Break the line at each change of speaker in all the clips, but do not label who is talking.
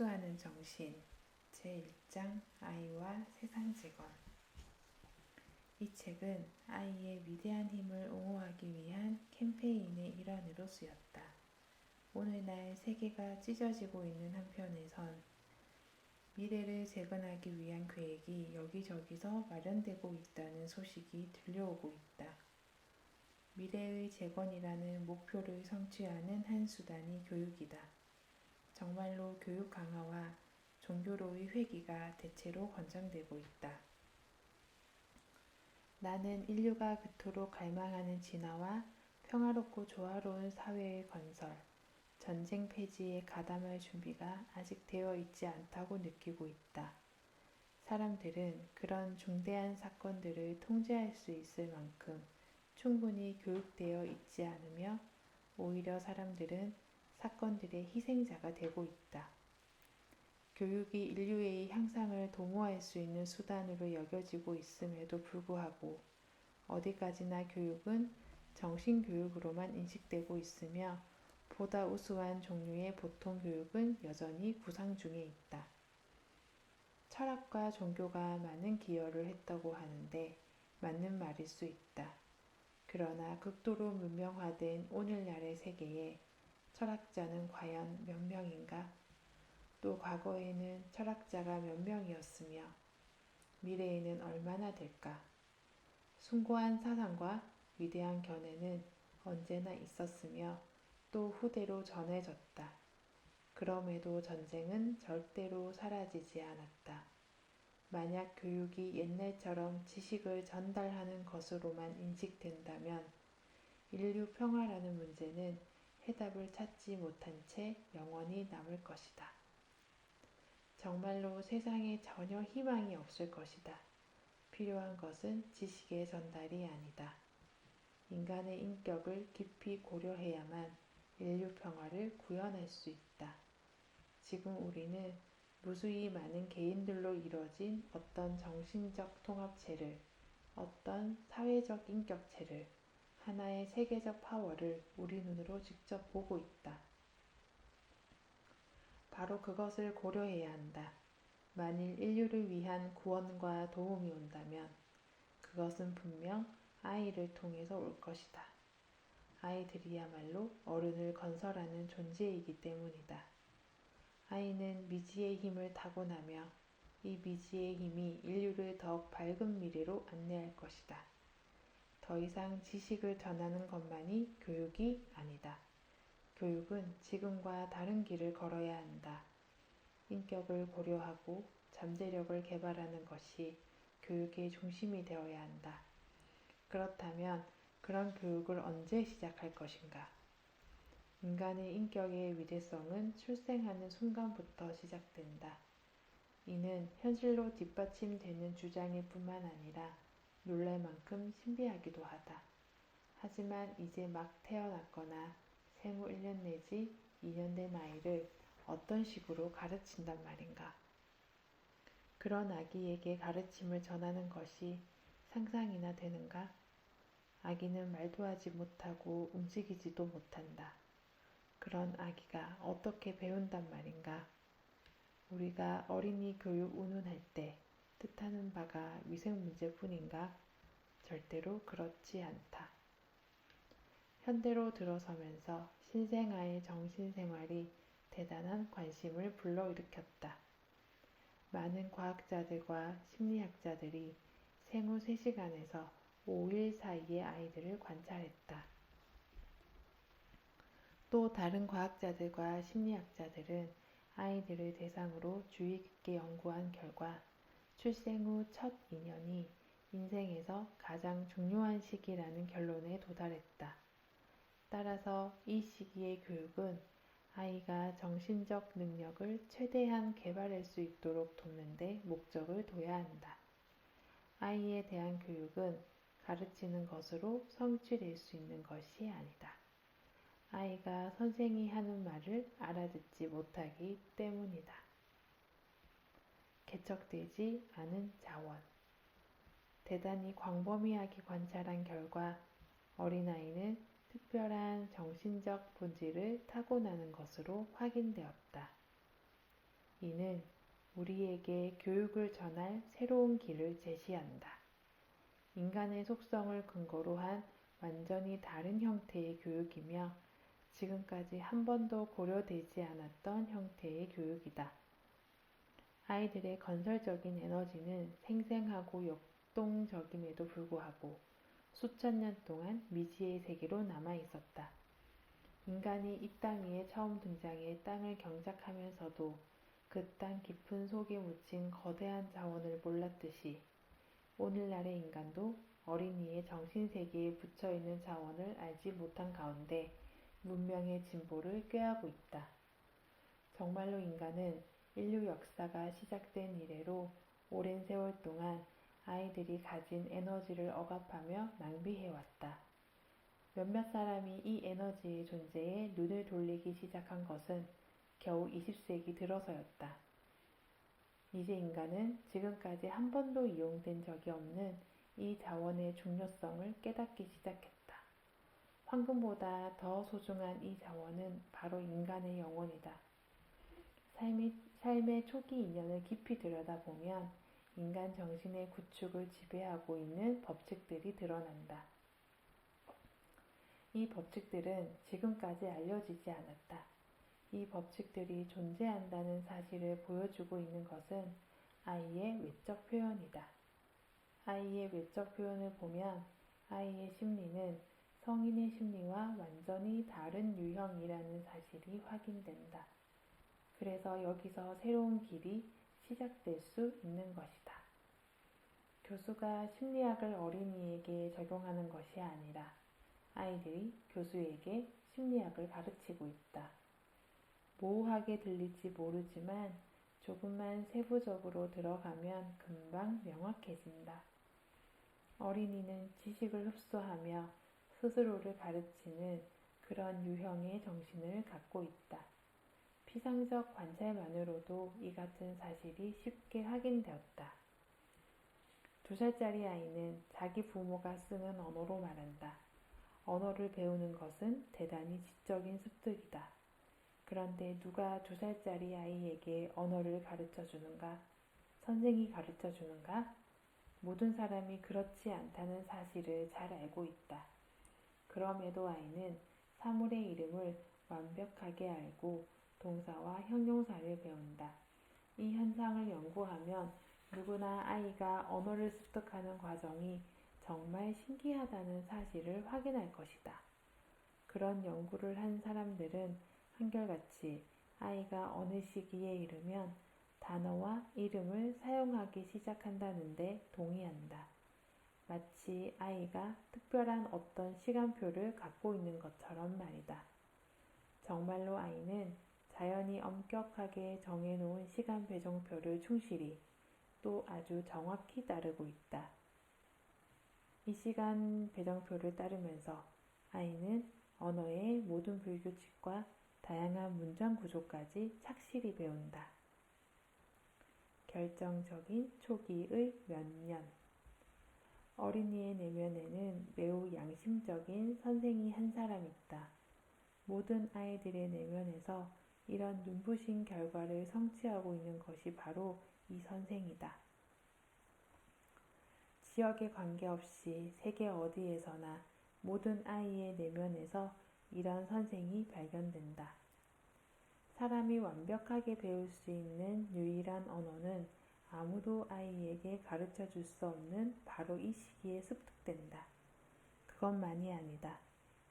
흡수하는 정신 제1장 아이와 세상재건. 이 책은 아이의 위대한 힘을 옹호하기 위한 캠페인의 일환으로 쓰였다. 오늘날 세계가 찢어지고 있는 한편에선 미래를 재건하기 위한 계획이 여기저기서 마련되고 있다는 소식이 들려오고 있다. 미래의 재건이라는 목표를 성취하는 한 수단이 교육이다. 정말로 교육 강화와 종교로의 회귀가 대체로 권장되고 있다. 나는 인류가 그토록 갈망하는 진화와 평화롭고 조화로운 사회의 건설, 전쟁 폐지에 가담할 준비가 아직 되어 있지 않다고 느끼고 있다. 사람들은 그런 중대한 사건들을 통제할 수 있을 만큼 충분히 교육되어 있지 않으며 오히려 사람들은 사건들의 희생자가 되고 있다. 교육이 인류의 향상을 도모할 수 있는 수단으로 여겨지고 있음에도 불구하고 어디까지나 교육은 정신교육으로만 인식되고 있으며 보다 우수한 종류의 보통 교육은 여전히 구상 중에 있다. 철학과 종교가 많은 기여를 했다고 하는데 맞는 말일 수 있다. 그러나 극도로 문명화된 오늘날의 세계에 철학자는 과연 몇 명인가? 또 과거에는 철학자가 몇 명이었으며 미래에는 얼마나 될까? 숭고한 사상과 위대한 견해는 언제나 있었으며 또 후대로 전해졌다. 그럼에도 전쟁은 절대로 사라지지 않았다. 만약 교육이 옛날처럼 지식을 전달하는 것으로만 인식된다면 인류 평화라는 문제는 해답을 찾지 못한 채 영원히 남을 것이다. 정말로 세상에 전혀 희망이 없을 것이다. 필요한 것은 지식의 전달이 아니다. 인간의 인격을 깊이 고려해야만 인류 평화를 구현할 수 있다. 지금 우리는 무수히 많은 개인들로 이루어진 어떤 정신적 통합체를, 어떤 사회적 인격체를, 하나의 세계적 파워를 우리 눈으로 직접 보고 있다. 바로 그것을 고려해야 한다. 만일 인류를 위한 구원과 도움이 온다면 그것은 분명 아이를 통해서 올 것이다. 아이들이야말로 어른을 건설하는 존재이기 때문이다. 아이는 미지의 힘을 타고나며 이 미지의 힘이 인류를 더욱 밝은 미래로 안내할 것이다. 더 이상 지식을 전하는 것만이 교육이 아니다. 교육은 지금과 다른 길을 걸어야 한다. 인격을 고려하고 잠재력을 개발하는 것이 교육의 중심이 되어야 한다. 그렇다면 그런 교육을 언제 시작할 것인가? 인간의 인격의 위대성은 출생하는 순간부터 시작된다. 이는 현실로 뒷받침되는 주장일 뿐만 아니라 놀랄 만큼 신비하기도 하다. 하지만 이제 막 태어났거나 생후 1년 내지 2년 된 아이를 어떤 식으로 가르친단 말인가? 그런 아기에게 가르침을 전하는 것이 상상이나 되는가? 아기는 말도 하지 못하고 움직이지도 못한다. 그런 아기가 어떻게 배운단 말인가? 우리가 어린이 교육 운운할 때 뜻하는 바가 위생 문제뿐인가? 절대로 그렇지 않다. 현대로 들어서면서 신생아의 정신생활이 대단한 관심을 불러일으켰다. 많은 과학자들과 심리학자들이 생후 3시간에서 5일 사이의 아이들을 관찰했다. 또 다른 과학자들과 심리학자들은 아이들을 대상으로 주의 깊게 연구한 결과 출생 후 첫 2년이 인생에서 가장 중요한 시기라는 결론에 도달했다. 따라서 이 시기의 교육은 아이가 정신적 능력을 최대한 개발할 수 있도록 돕는 데 목적을 둬야 한다. 아이에 대한 교육은 가르치는 것으로 성취될 수 있는 것이 아니다. 아이가 선생이 하는 말을 알아듣지 못하기 때문이다. 개척되지 않은 자원. 대단히 광범위하게 관찰한 결과 어린아이는 특별한 정신적 본질을 타고나는 것으로 확인되었다. 어린이는 우리에게 교육을 전할 새로운 길을 제시한다. 인간의 속성을 근거로 한 완전히 다른 형태의 교육이며 지금까지 한 번도 고려되지 않았던 형태의 교육이다. 아이들의 건설적인 에너지는 생생하고 역동적임에도 불구하고 수천 년 동안 미지의 세계로 남아 있었다. 인간이 이 땅 위에 처음 등장해 땅을 경작하면서도 그 땅 깊은 속에 묻힌 거대한 자원을 몰랐듯이 오늘날의 인간도 어린이의 정신세계에 묻혀있는 자원을 알지 못한 가운데 문명의 진보를 꾀하고 있다. 정말로 인간은 인류 역사가 시작된 이래로 오랜 세월 동안 아이들이 가진 에너지를 억압하며 낭비해왔다. 몇몇 사람이 이 에너지의 존재에 눈을 돌리기 시작한 것은 겨우 20세기 들어서였다. 이제 인간은 지금까지 한 번도 이용된 적이 없는 이 자원의 중요성을 깨닫기 시작했다. 황금보다 더 소중한 이 자원은 바로 인간의 영혼이다. 삶의 초기 인연을 깊이 들여다보면 인간 정신의 구축을 지배하고 있는 법칙들이 드러난다. 이 법칙들은 지금까지 알려지지 않았다. 이 법칙들이 존재한다는 사실을 보여주고 있는 것은 아이의 외적 표현이다. 아이의 외적 표현을 보면 아이의 심리는 성인의 심리와 완전히 다른 유형이라는 사실이 확인된다. 그래서 여기서 새로운 길이 시작될 수 있는 것이다. 교수가 심리학을 어린이에게 적용하는 것이 아니라 아이들이 교수에게 심리학을 가르치고 있다. 모호하게 들릴지 모르지만 조금만 세부적으로 들어가면 금방 명확해진다. 어린이는 지식을 흡수하며 스스로를 가르치는 그런 유형의 정신을 갖고 있다. 피상적 관찰만으로도 이 같은 사실이 쉽게 확인되었다. 2살짜리 아이는 자기 부모가 쓰는 언어로 말한다. 언어를 배우는 것은 대단히 지적인 습득이다. 그런데 누가 2살짜리 아이에게 언어를 가르쳐 주는가? 선생이 가르쳐 주는가? 모든 사람이 그렇지 않다는 사실을 잘 알고 있다. 그럼에도 아이는 사물의 이름을 완벽하게 알고 동사와 형용사를 배운다. 이 현상을 연구하면 누구나 아이가 언어를 습득하는 과정이 정말 신기하다는 사실을 확인할 것이다. 그런 연구를 한 사람들은 한결같이 아이가 어느 시기에 이르면 단어와 이름을 사용하기 시작한다는데 동의한다. 마치 아이가 특별한 어떤 시간표를 갖고 있는 것처럼 말이다. 정말로 아이는 자연이 엄격하게 정해놓은 시간 배정표를 충실히 또 아주 정확히 따르고 있다. 이 시간 배정표를 따르면서 아이는 언어의 모든 불규칙과 다양한 문장 구조까지 착실히 배운다. 결정적인 초기의 몇 년. 어린이의 내면에는 매우 양심적인 선생이 한 사람 있다. 모든 아이들의 내면에서 이런 눈부신 결과를 성취하고 있는 것이 바로 이 선생이다. 지역에 관계없이 세계 어디에서나 모든 아이의 내면에서 이런 선생이 발견된다. 사람이 완벽하게 배울 수 있는 유일한 언어는 아무도 아이에게 가르쳐 줄 수 없는 바로 이 시기에 습득된다. 그것만이 아니다.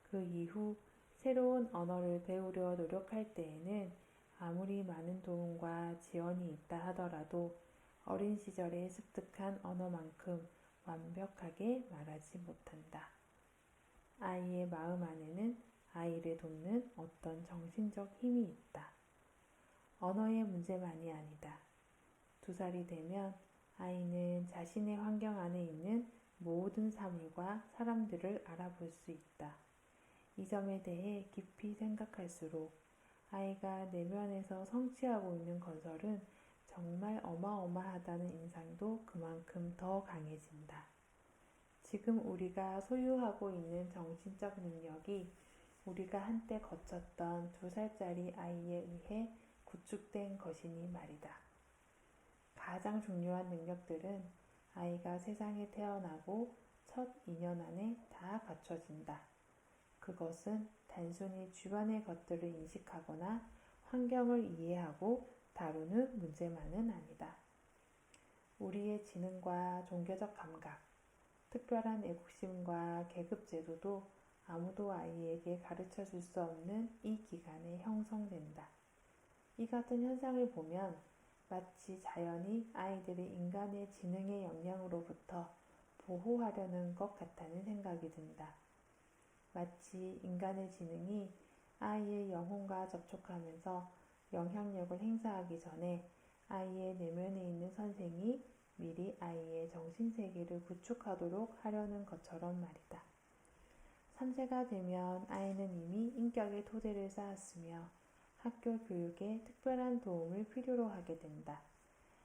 그 이후 새로운 언어를 배우려 노력할 때에는 아무리 많은 도움과 지원이 있다 하더라도 어린 시절에 습득한 언어만큼 완벽하게 말하지 못한다. 아이의 마음 안에는 아이를 돕는 어떤 정신적 힘이 있다. 언어의 문제만이 아니다. 2살이 되면 아이는 자신의 환경 안에 있는 모든 사물과 사람들을 알아볼 수 있다. 이 점에 대해 깊이 생각할수록 아이가 내면에서 성취하고 있는 건설은 정말 어마어마하다는 인상도 그만큼 더 강해진다. 지금 우리가 소유하고 있는 정신적 능력이 우리가 한때 거쳤던 2살짜리 아이에 의해 구축된 것이니 말이다. 가장 중요한 능력들은 아이가 세상에 태어나고 첫 2년 안에 다 갖춰진다. 그것은 단순히 주변의 것들을 인식하거나 환경을 이해하고 다루는 문제만은 아니다. 우리의 지능과 종교적 감각, 특별한 애국심과 계급제도도 아무도 아이에게 가르쳐 줄 수 없는 이 기간에 형성된다. 이 같은 현상을 보면 마치 자연이 아이들을 인간의 지능의 영향으로부터 보호하려는 것 같다는 생각이 든다. 마치 인간의 지능이 아이의 영혼과 접촉하면서 영향력을 행사하기 전에 아이의 내면에 있는 선생이 미리 아이의 정신세계를 구축하도록 하려는 것처럼 말이다. 3세가 되면 아이는 이미 인격의 토대를 쌓았으며 학교 교육에 특별한 도움을 필요로 하게 된다.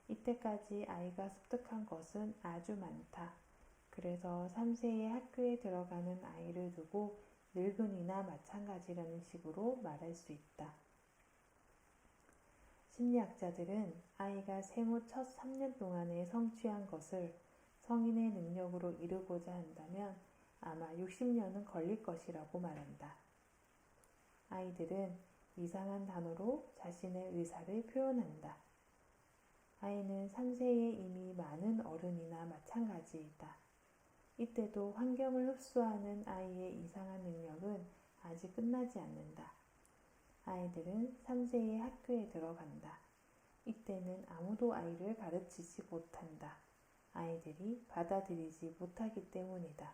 이때까지 아이가 습득한 것은 아주 많다. 그래서 3세에 학교에 들어가는 아이를 두고 늙은이나 마찬가지라는 식으로 말할 수 있다. 심리학자들은 아이가 생후 첫 3년 동안에 성취한 것을 성인의 능력으로 이루고자 한다면 아마 60년은 걸릴 것이라고 말한다. 아이들은 이상한 단어로 자신의 의사를 표현한다. 아이는 3세에 이미 많은 어른이나 마찬가지이다. 이때도 환경을 흡수하는 아이의 이상한 능력은 아직 끝나지 않는다. 아이들은 3세에 학교에 들어간다. 이때는 아무도 아이를 가르치지 못한다. 아이들이 받아들이지 못하기 때문이다.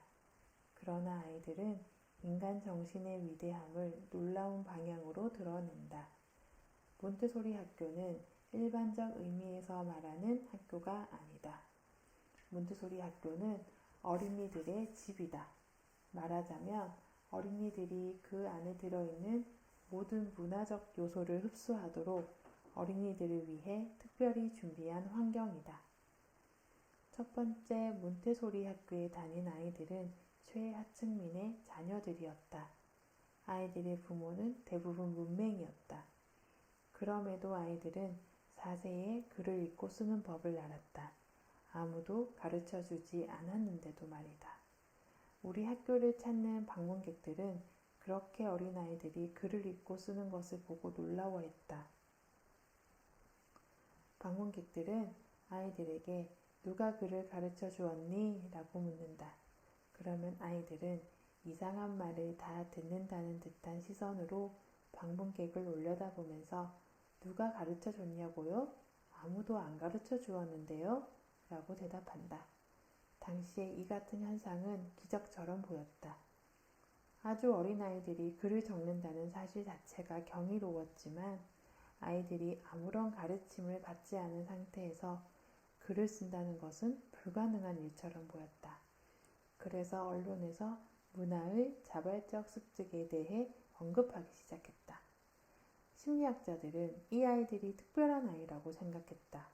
그러나 아이들은 인간 정신의 위대함을 놀라운 방향으로 드러낸다. 몬테소리 학교는 일반적 의미에서 말하는 학교가 아니다. 몬테소리 학교는 어린이들의 집이다. 말하자면 어린이들이 그 안에 들어있는 모든 문화적 요소를 흡수하도록 어린이들을 위해 특별히 준비한 환경이다. 첫 번째 몬테소리 학교에 다닌 아이들은 최하층민의 자녀들이었다. 아이들의 부모는 대부분 문맹이었다. 그럼에도 아이들은 4세에 글을 읽고 쓰는 법을 알았다. 아무도 가르쳐주지 않았는데도 말이다. 우리 학교를 찾는 방문객들은 그렇게 어린 아이들이 글을 읽고 쓰는 것을 보고 놀라워했다. 방문객들은 아이들에게 누가 글을 가르쳐 주었니? 라고 묻는다. 그러면 아이들은 이상한 말을 다 듣는다는 듯한 시선으로 방문객을 올려다보면서 누가 가르쳐 줬냐고요? 아무도 안 가르쳐 주었는데요? 라고 대답한다. 당시에 이 같은 현상은 기적처럼 보였다. 아주 어린 아이들이 글을 적는다는 사실 자체가 경이로웠지만 아이들이 아무런 가르침을 받지 않은 상태에서 글을 쓴다는 것은 불가능한 일처럼 보였다. 그래서 언론에서 문화의 자발적 습득에 대해 언급하기 시작했다. 심리학자들은 이 아이들이 특별한 아이라고 생각했다.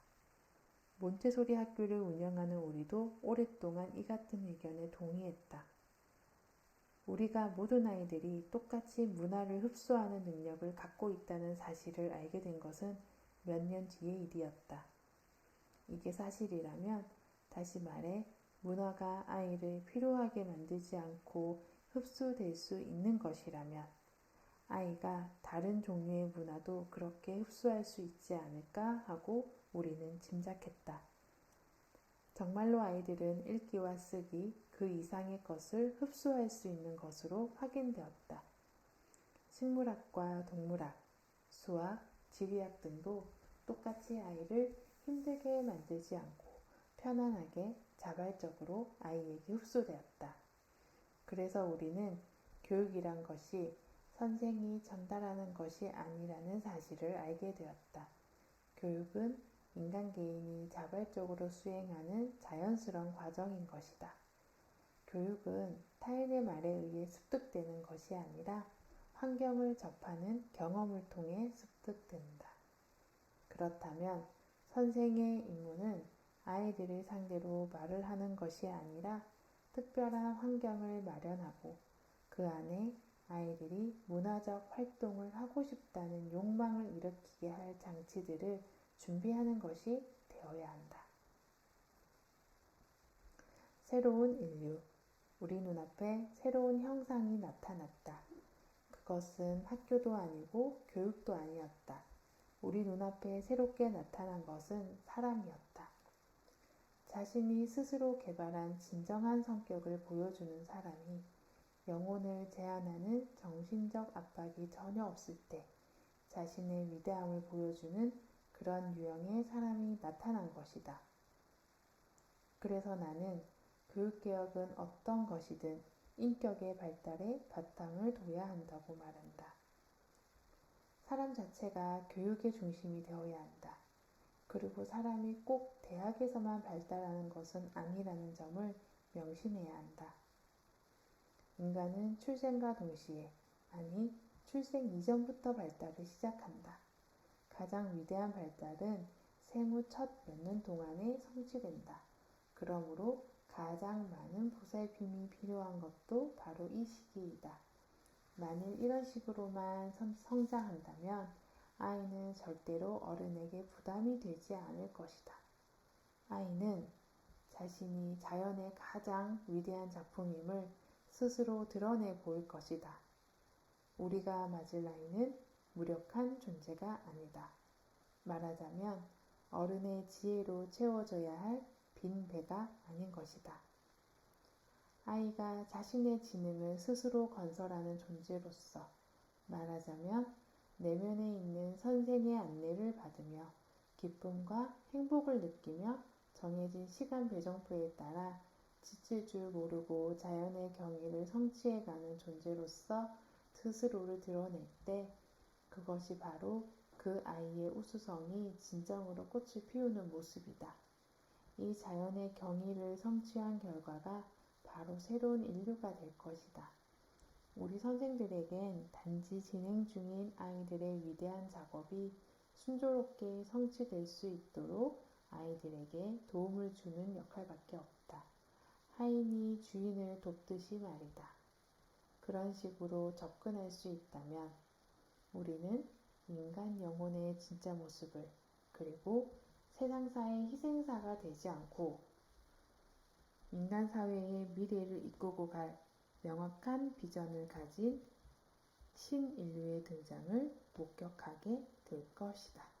몬테소리 학교를 운영하는 우리도 오랫동안 이 같은 의견에 동의했다. 우리가 모든 아이들이 똑같이 문화를 흡수하는 능력을 갖고 있다는 사실을 알게 된 것은 몇 년 뒤의 일이었다. 이게 사실이라면, 다시 말해 문화가 아이를 필요하게 만들지 않고 흡수될 수 있는 것이라면 아이가 다른 종류의 문화도 그렇게 흡수할 수 있지 않을까 하고 우리는 짐작했다. 정말로 아이들은 읽기와 쓰기, 그 이상의 것을 흡수할 수 있는 것으로 확인되었다. 식물학과 동물학, 수학, 지리학 등도 똑같이 아이를 힘들게 만들지 않고 편안하게 자발적으로 아이에게 흡수되었다. 그래서 우리는 교육이란 것이 선생이 전달하는 것이 아니라는 사실을 알게 되었다. 교육은 인간 개인이 자발적으로 수행하는 자연스러운 과정인 것이다. 교육은 타인의 말에 의해 습득되는 것이 아니라 환경을 접하는 경험을 통해 습득된다. 그렇다면 선생의 임무는 아이들을 상대로 말을 하는 것이 아니라 특별한 환경을 마련하고 그 안에 아이들이 문화적 활동을 하고 싶다는 욕망을 일으키게 할 장치들을 준비하는 것이 되어야 한다. 새로운 인류. 우리 눈앞에 새로운 형상이 나타났다. 그것은 학교도 아니고 교육도 아니었다. 우리 눈앞에 새롭게 나타난 것은 사람이었다. 자신이 스스로 개발한 진정한 성격을 보여주는 사람이 영혼을 제한하는 정신적 압박이 전혀 없을 때 자신의 위대함을 보여주는 그런 유형의 사람이 나타난 것이다. 그래서 나는 교육개혁은 어떤 것이든 인격의 발달에 바탕을 둬야 한다고 말한다. 사람 자체가 교육의 중심이 되어야 한다. 그리고 사람이 꼭 대학에서만 발달하는 것은 아니라는 점을 명심해야 한다. 인간은 출생과 동시에, 아니 출생 이전부터 발달을 시작한다. 가장 위대한 발달은 생후 첫 몇 년 동안에 성취된다. 그러므로 가장 많은 보살핌이 필요한 것도 바로 이 시기이다. 만일 이런 식으로만 성장한다면 아이는 절대로 어른에게 부담이 되지 않을 것이다. 아이는 자신이 자연의 가장 위대한 작품임을 스스로 드러내 보일 것이다. 우리가 맞을 나이는 무력한 존재가 아니다. 말하자면 어른의 지혜로 채워져야 할 빈 배가 아닌 것이다. 아이가 자신의 지능을 스스로 건설하는 존재로서 말하자면 내면에 있는 선생의 안내를 받으며 기쁨과 행복을 느끼며 정해진 시간 배정표에 따라 지칠 줄 모르고 자연의 경의를 성취해가는 존재로서 스스로를 드러낼 때 그것이 바로 그 아이의 우수성이 진정으로 꽃을 피우는 모습이다. 이 자연의 경의를 성취한 결과가 바로 새로운 인류가 될 것이다. 우리 선생들에겐 단지 진행 중인 아이들의 위대한 작업이 순조롭게 성취될 수 있도록 아이들에게 도움을 주는 역할밖에 없다. 하인이 주인을 돕듯이 말이다. 그런 식으로 접근할 수 있다면 우리는 인간 영혼의 진짜 모습을 그리고 세상사의 희생사가 되지 않고 인간 사회의 미래를 이끌고 갈 명확한 비전을 가진 신인류의 등장을 목격하게 될 것이다.